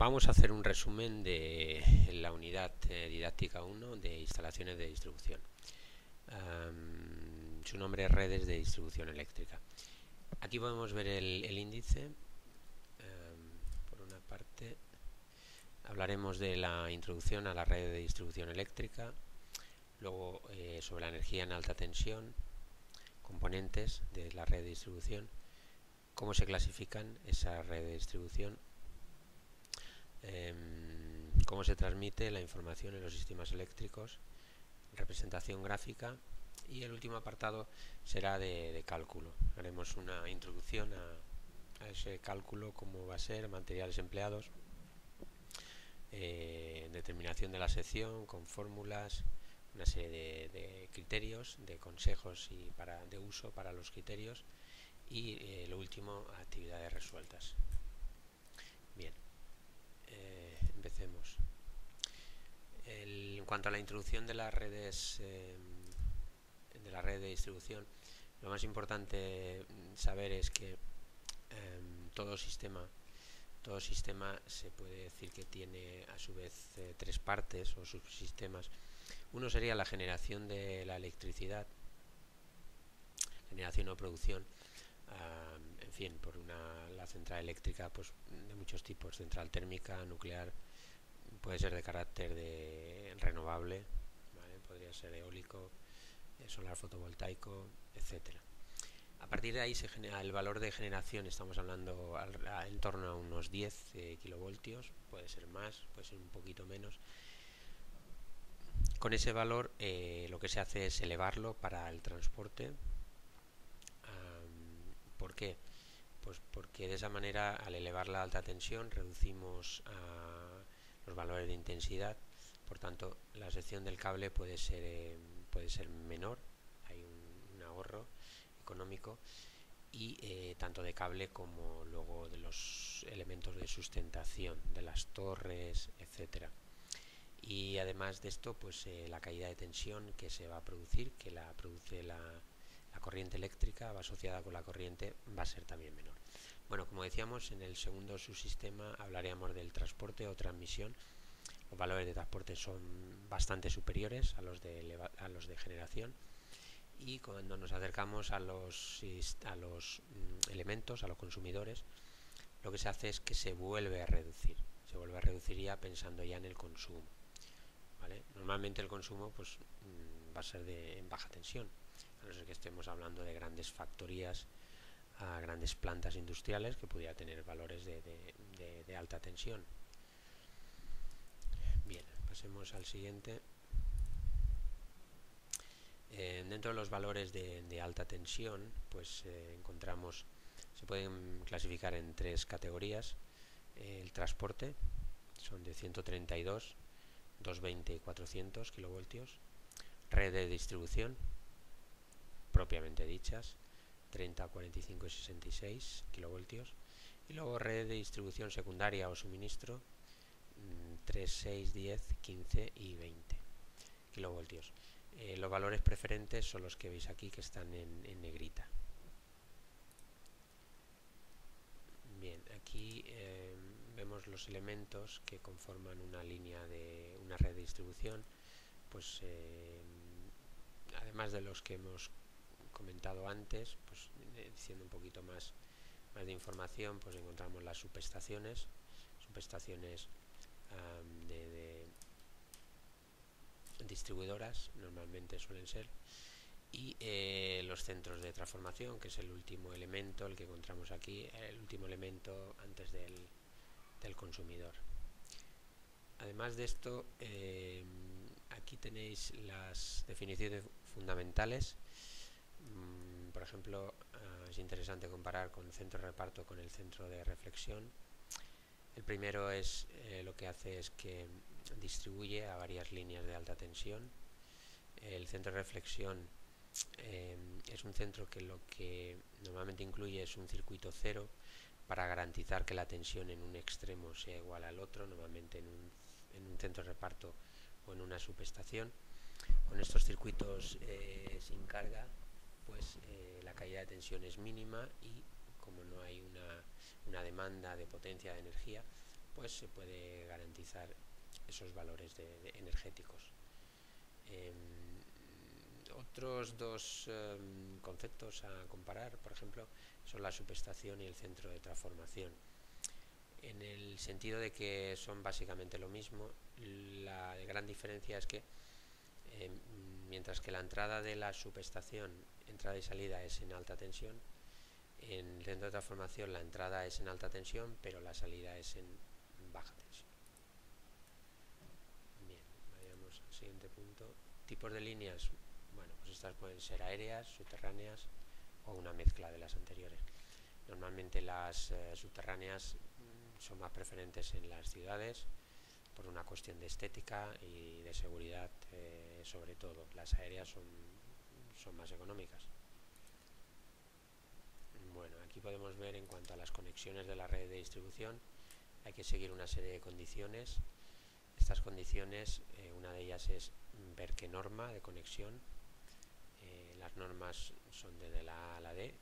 Vamos a hacer un resumen de la unidad didáctica 1 de instalaciones de distribución. Su nombre es redes de distribución eléctrica. Aquí podemos ver el índice. Por una parte, hablaremos de la introducción a la red de distribución eléctrica, luego sobre la energía en alta tensión, componentes de la red de distribución, cómo se clasifican esa red de distribución, cómo se transmite la información en los sistemas eléctricos, representación gráfica, y el último apartado será de cálculo. Haremos una introducción a ese cálculo, cómo va a ser, materiales empleados, determinación de la sección con fórmulas, una serie de criterios, de consejos y de uso para los criterios, y lo último, actividades resueltas. Bien, empecemos. En cuanto a la introducción de las redes, de la red de distribución, lo más importante saber es que todo sistema se puede decir que tiene a su vez tres partes o subsistemas. Uno sería la generación de la electricidad, generación o producción, en fin, por la central eléctrica, pues de muchos tipos: central térmica, nuclear, puede ser de carácter renovable, ¿vale? Podría ser eólico, solar fotovoltaico, etcétera. A partir de ahí se genera el valor de generación. Estamos hablando en torno a unos 10 kilovoltios, puede ser más, puede ser un poquito menos. Con ese valor lo que se hace es elevarlo para el transporte. ¿Por qué? Pues porque de esa manera, al elevar la alta tensión, reducimos los valores de intensidad. Por tanto, la sección del cable puede ser menor, hay un ahorro económico, y tanto de cable como luego de los elementos de sustentación, de las torres, etcétera. Y además de esto, pues la caída de tensión que se va a producir, que la produce la corriente eléctrica, va asociada con la corriente, va a ser también menor. Bueno, como decíamos, en el segundo subsistema hablaríamos del transporte o transmisión. Los valores de transporte son bastante superiores a los de generación, y cuando nos acercamos a los elementos, a los consumidores, lo que se hace es que se vuelve a reducir. Se vuelve a reducir ya pensando ya en el consumo, ¿vale? Normalmente el consumo pues va a ser en baja tensión, a no ser que estemos hablando de grandes factorías, a grandes plantas industriales que pudiera tener valores de alta tensión. Bien, pasemos al siguiente. Dentro de los valores de alta tensión, pues se pueden clasificar en tres categorías. El transporte son de 132, 220 y 400 kilovoltios. Red de distribución, propiamente dichas, 30, 45 y 66 kilovoltios. Y luego red de distribución secundaria o suministro, 3, 6, 10, 15 y 20 kilovoltios. Los valores preferentes son los que veis aquí, que están en negrita. Bien, aquí vemos los elementos que conforman una línea de una red de distribución. Pues además de los que hemos comentado antes, pues diciendo un poquito más de información, pues encontramos las subestaciones de distribuidoras, normalmente suelen ser, y los centros de transformación, que es el último elemento, el que encontramos aquí, el último elemento antes del consumidor. Además de esto, aquí tenéis las definiciones fundamentales. Por ejemplo, es interesante comparar con el centro de reparto con el centro de reflexión. El primero es lo que hace es que distribuye a varias líneas de alta tensión. El centro de reflexión es un centro que lo que normalmente incluye es un circuito cero para garantizar que la tensión en un extremo sea igual al otro, normalmente en un centro de reparto o en una subestación. Con estos circuitos sin carga, pues la caída de tensión es mínima, y como no hay una demanda de potencia de energía, pues se puede garantizar esos valores energéticos. Otros dos conceptos a comparar, por ejemplo, son la subestación y el centro de transformación, en el sentido de que son básicamente lo mismo. La gran diferencia es que mientras que la entrada de la subestación, entrada y salida, es en alta tensión, en el centro de transformación la entrada es en alta tensión, pero la salida es en baja tensión. Bien, vayamos al siguiente punto. Tipos de líneas. Bueno, pues estas pueden ser aéreas, subterráneas o una mezcla de las anteriores. Normalmente las subterráneas son más preferentes en las ciudades por una cuestión de estética y de seguridad, sobre todo. Las aéreas son más económicas. Bueno, aquí podemos ver, en cuanto a las conexiones de la red de distribución, hay que seguir una serie de condiciones. Estas condiciones, una de ellas es ver qué norma de conexión. Las normas son desde la A a la D.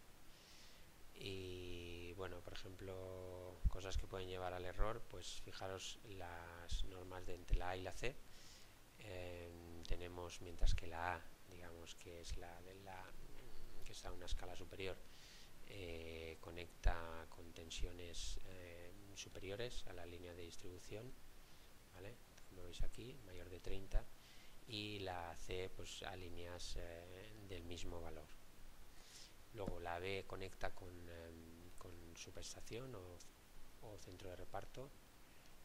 Y bueno, por ejemplo, cosas que pueden llevar al error, pues fijaros las normas de entre la A y la C. Tenemos, mientras que la A, digamos que es la de que está a una escala superior, conecta con tensiones superiores a la línea de distribución, ¿vale? Como veis aquí, mayor de 30, y la C pues a líneas del mismo valor. Luego la B conecta con subestación o centro de reparto,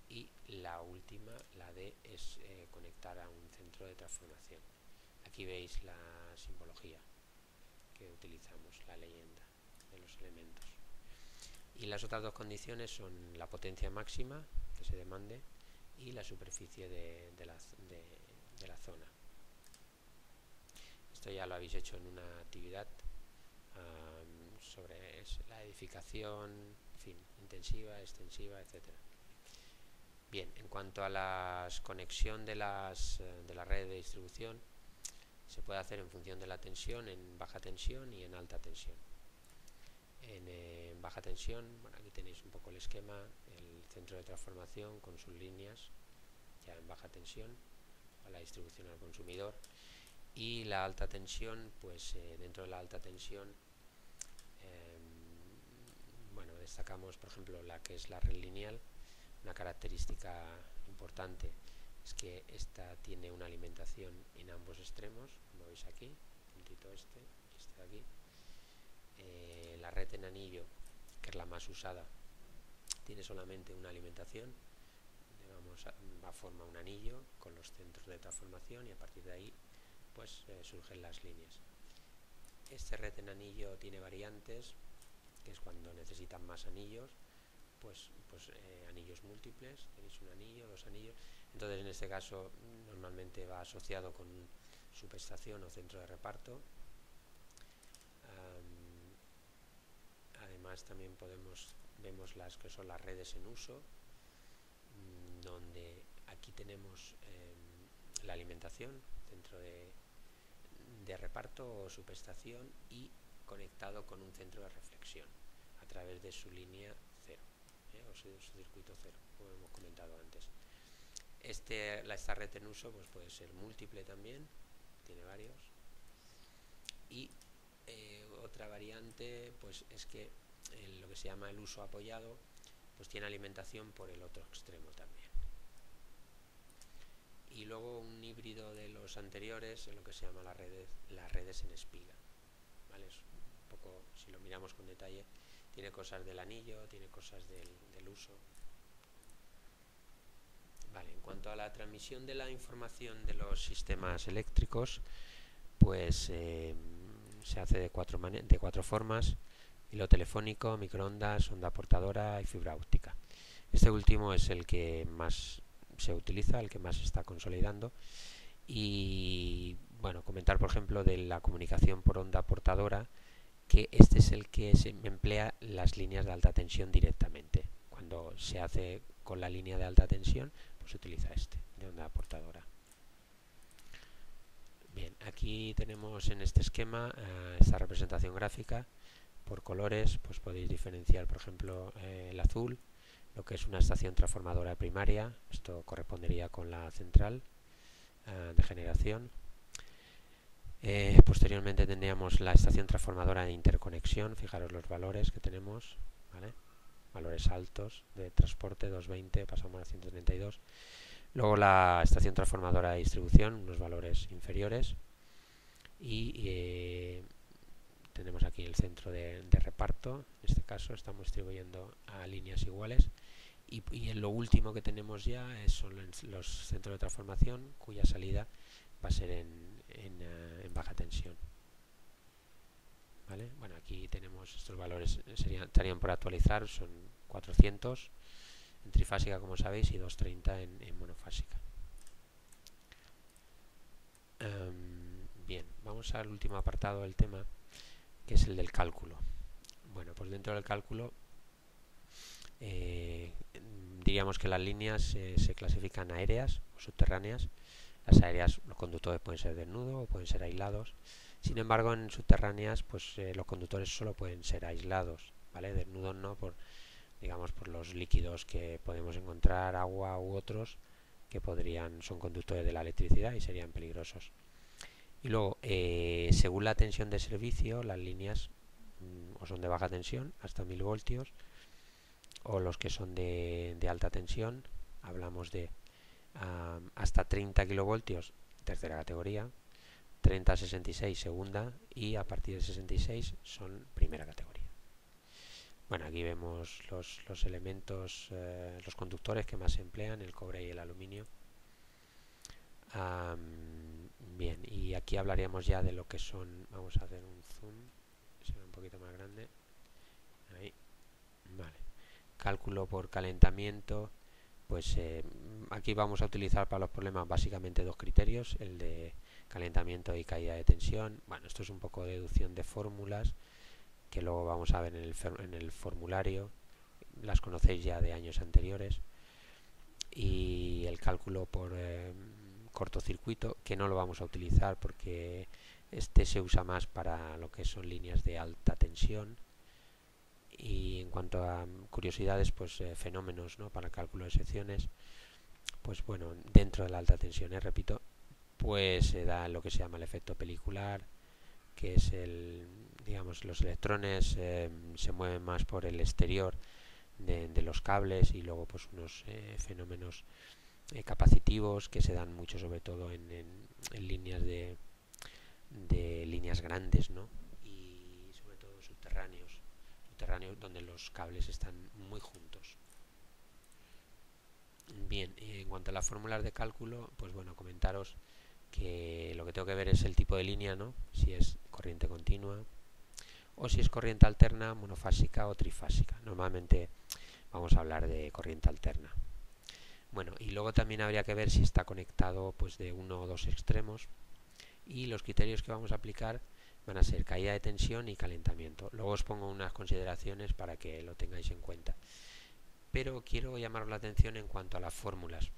y la última, la D, es conectar a un centro de transformación. Aquí veis la simbología que utilizamos, la leyenda de los elementos. Y las otras dos condiciones son la potencia máxima que se demande y la superficie de la zona. Esto ya lo habéis hecho en una actividad sobre la edificación, en fin, intensiva, extensiva, etcétera. Bien, en cuanto a la conexión de la red de distribución, se puede hacer en función de la tensión, en baja tensión y en alta tensión. En baja tensión, bueno, aquí tenéis un poco el esquema, el centro de transformación con sus líneas, ya en baja tensión, a la distribución al consumidor. Y la alta tensión, pues dentro de la alta tensión, bueno, destacamos por ejemplo la que es la red lineal. Una característica importante es que esta tiene una alimentación en ambos extremos, como veis aquí, puntito este y este de aquí. La red en anillo, que es la más usada, tiene solamente una alimentación, va a formar un anillo con los centros de transformación, y a partir de ahí pues surgen las líneas. Este red en anillo tiene variantes, que es cuando necesitan más anillos, pues anillos múltiples, tenéis un anillo, dos anillos. Entonces en este caso normalmente va asociado con subestación o centro de reparto. Además también vemos las que son las redes en uso, donde aquí tenemos la alimentación, centro de reparto o subestación, y conectado con un centro de reflexión a través de su línea cero, o su circuito cero, como hemos comentado antes. Esta red en uso pues puede ser múltiple también, tiene varios. Y otra variante pues es que lo que se llama el uso apoyado pues tiene alimentación por el otro extremo también. Y luego un híbrido de los anteriores, en lo que se llama las redes en espiga, ¿vale? Es un poco, si lo miramos con detalle, tiene cosas del anillo, tiene cosas del uso. Vale, en cuanto a la transmisión de la información de los sistemas eléctricos, pues se hace de cuatro formas: hilo telefónico, microondas, onda portadora y fibra óptica. Este último es el que más se utiliza, el que más se está consolidando. Y bueno, comentar por ejemplo de la comunicación por onda portadora, que este es el que se emplea las líneas de alta tensión directamente. Cuando se hace con la línea de alta tensión, pues se utiliza este, de onda portadora. Bien, aquí tenemos en este esquema esta representación gráfica por colores. Pues podéis diferenciar por ejemplo el azul, lo que es una estación transformadora primaria. Esto correspondería con la central de generación. Posteriormente tendríamos la estación transformadora de interconexión. Fijaros los valores que tenemos, ¿vale? Valores altos de transporte, 220, pasamos a 132. Luego la estación transformadora de distribución, unos valores inferiores. Y tenemos aquí el centro de reparto. En este caso estamos distribuyendo a líneas iguales. Y en lo último que tenemos ya son los centros de transformación, cuya salida va a ser en baja tensión. ¿Vale? Bueno, aquí tenemos estos valores, estarían por actualizar, son 400 en trifásica, como sabéis, y 230 en monofásica. Bien, vamos al último apartado del tema, que es el del cálculo. Bueno, pues dentro del cálculo diríamos que las líneas se clasifican aéreas o subterráneas. Las aéreas, los conductores pueden ser desnudos o pueden ser aislados. Sin embargo, en subterráneas, pues los conductores solo pueden ser aislados, ¿vale? Desnudos no, digamos por los líquidos que podemos encontrar, agua u otros que son conductores de la electricidad y serían peligrosos. Y luego, según la tensión de servicio, las líneas o son de baja tensión hasta 1000 voltios, o los que son de alta tensión, hablamos de hasta 30 kilovoltios, tercera categoría, 30 a 66 segunda, y a partir de 66 son primera categoría. Bueno, aquí vemos los elementos, los conductores que más se emplean, el cobre y el aluminio. Bien, y aquí hablaríamos ya de lo que son, vamos a hacer un zoom, que se ve un poquito más grande, ahí, vale, cálculo por calentamiento. Pues aquí vamos a utilizar para los problemas básicamente dos criterios, el de calentamiento y caída de tensión. Bueno, esto es un poco deducción de fórmulas que luego vamos a ver en el formulario, las conocéis ya de años anteriores. Y el cálculo por cortocircuito, que no lo vamos a utilizar porque este se usa más para lo que son líneas de alta tensión. Y en cuanto a curiosidades, pues fenómenos, ¿no?, para cálculo de secciones, pues bueno, dentro de la alta tensión, repito, pues se da lo que se llama el efecto pelicular, que es digamos, los electrones se mueven más por el exterior de los cables, y luego pues unos fenómenos capacitivos que se dan mucho, sobre todo en líneas de líneas grandes, ¿no?, y sobre todo subterráneos donde los cables están muy juntos. Bien, en cuanto a las fórmulas de cálculo, pues bueno, comentaros que lo que tengo que ver es el tipo de línea, ¿no?, si es corriente continua o si es corriente alterna, monofásica o trifásica. Normalmente vamos a hablar de corriente alterna. Bueno, y luego también habría que ver si está conectado pues de uno o dos extremos, y los criterios que vamos a aplicar van a ser caída de tensión y calentamiento. Luego os pongo unas consideraciones para que lo tengáis en cuenta. Pero quiero llamaros la atención en cuanto a las fórmulas.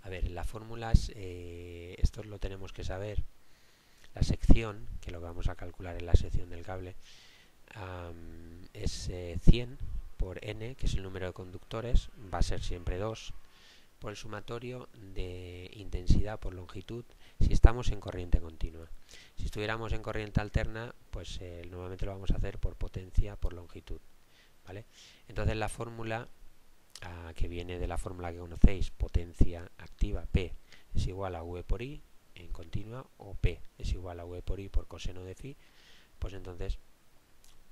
A ver, las fórmulas, esto lo tenemos que saber. La sección, que lo vamos a calcular en la sección del cable, es 100 por n, que es el número de conductores, va a ser siempre 2, por el sumatorio de intensidad por longitud si estamos en corriente continua. Si estuviéramos en corriente alterna, pues normalmente lo vamos a hacer por potencia por longitud, ¿vale? Entonces la fórmula que viene de la fórmula que conocéis, potencia activa P es igual a V por I en continua, o P es igual a V por I por coseno de phi, pues entonces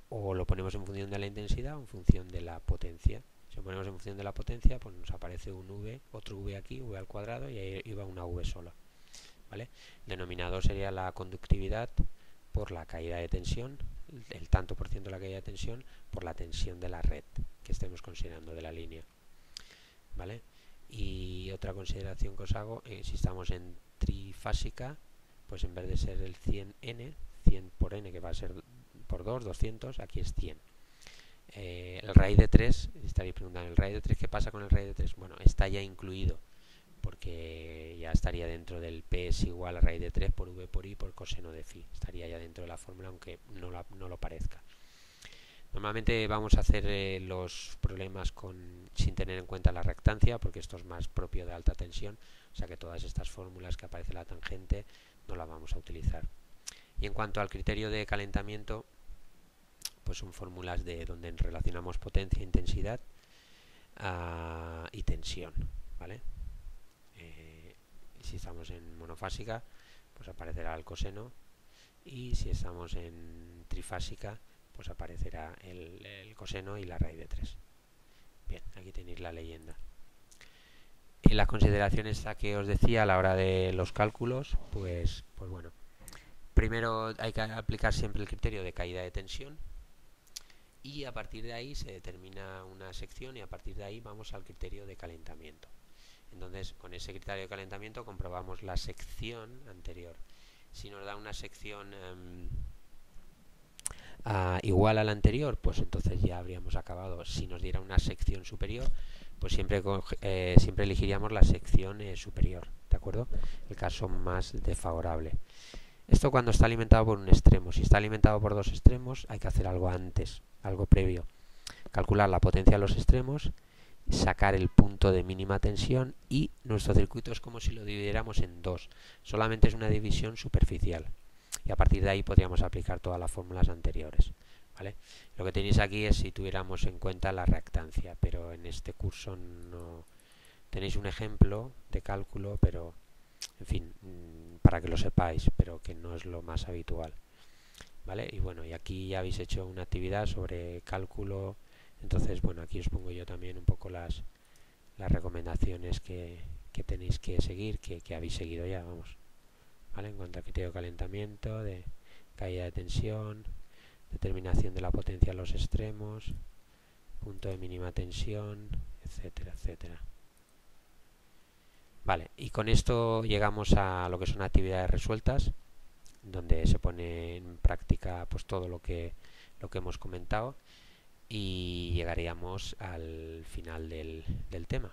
o lo ponemos en función de la intensidad o en función de la potencia. Si lo ponemos en función de la potencia, pues nos aparece un V, otro V aquí, V al cuadrado, y ahí iba una V sola, ¿vale? El denominador sería la conductividad por la caída de tensión, el tanto por ciento de la caída de tensión por la tensión de la red que estemos considerando de la línea, ¿vale? Y otra consideración que os hago, si estamos en trifásica, pues en vez de ser el 100n, 100 por n, que va a ser por 2, 200, aquí es 100. El raíz de 3, estaréis preguntando, ¿el raíz de 3 qué pasa con el raíz de 3? Bueno, está ya incluido, porque ya estaría dentro del P es igual a raíz de 3 por V por I por coseno de phi. Estaría ya dentro de la fórmula, aunque no lo parezca. Normalmente vamos a hacer los problemas sin tener en cuenta la reactancia, porque esto es más propio de alta tensión, o sea que todas estas fórmulas que aparece la tangente no las vamos a utilizar. Y en cuanto al criterio de calentamiento, pues son fórmulas de donde relacionamos potencia, intensidad y tensión, ¿vale? Si estamos en monofásica, pues aparecerá el coseno, y si estamos en trifásica, pues aparecerá el coseno y la raíz de 3. Bien, aquí tenéis la leyenda. En las consideraciones que os decía a la hora de los cálculos, pues bueno, primero hay que aplicar siempre el criterio de caída de tensión, y a partir de ahí se determina una sección, y a partir de ahí vamos al criterio de calentamiento. Entonces, con ese criterio de calentamiento comprobamos la sección anterior. Si nos da una sección igual a la anterior, pues entonces ya habríamos acabado. Si nos diera una sección superior, pues siempre elegiríamos la sección superior, ¿de acuerdo? El caso más desfavorable. Esto cuando está alimentado por un extremo. Si está alimentado por dos extremos, hay que hacer algo antes, algo previo. Calcular la potencia a los extremos, sacar el punto de mínima tensión, y nuestro circuito es como si lo dividiéramos en dos. Solamente es una división superficial. Y a partir de ahí podríamos aplicar todas las fórmulas anteriores, ¿vale? Lo que tenéis aquí es si tuviéramos en cuenta la reactancia, pero en este curso no tenéis un ejemplo de cálculo, pero en fin, para que lo sepáis, pero que no es lo más habitual, ¿vale? Y bueno, y aquí ya habéis hecho una actividad sobre cálculo, entonces bueno, aquí os pongo yo también un poco las recomendaciones que tenéis que seguir, que habéis seguido ya, vamos, ¿vale? En cuanto al criterio de calentamiento, de caída de tensión, determinación de la potencia a los extremos, punto de mínima tensión, etcétera, etcétera. Vale, y con esto llegamos a lo que son actividades resueltas, donde se pone en práctica pues todo lo que hemos comentado, y llegaríamos al final del tema.